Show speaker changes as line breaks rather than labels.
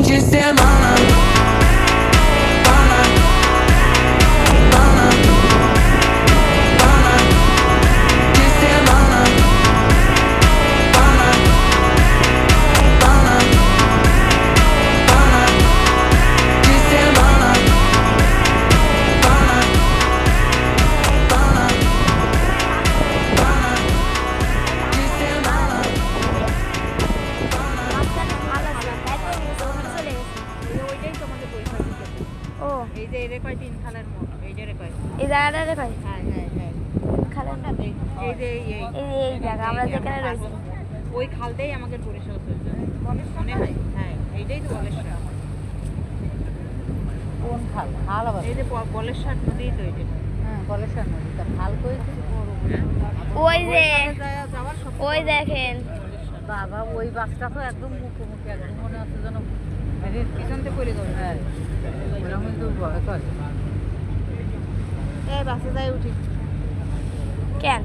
just hermana. Pana, pana, pana, just hermana. Pana, pana, pana, just hermana. Pana, pana, pana, just hermana.
ও
এই যে এর কয় তিন খালের মোড় এই যে কয়
এই জায়গাটা রে ভাই
হ্যাঁ হ্যাঁ হ্যাঁ
খালের
এই যে এই
এই জায়গা আমরা যেখানে রয়েছি
ওই খালটাই আমাকে পরিষেবা চলছে মনে হয় হ্যাঁ এইটাই তো বলেশ্বর
কোন খাল খাল আবার
এই যে বলেশ্বর নদী তো এইটা
হ্যাঁ কলেশ্বর নদী তা খাল কইছে
ওই যে
যাওয়ার সব
ওই দেখেন
বাবা ওই বাসটা তো একদম মুখোমুখি একদম মনে হচ্ছে যেন
পিছন থেকে পড়ে যাবে
হ্যাঁ ওরকম কিন্তু ভয় করে
এই বাসে যাই উঠি
কেন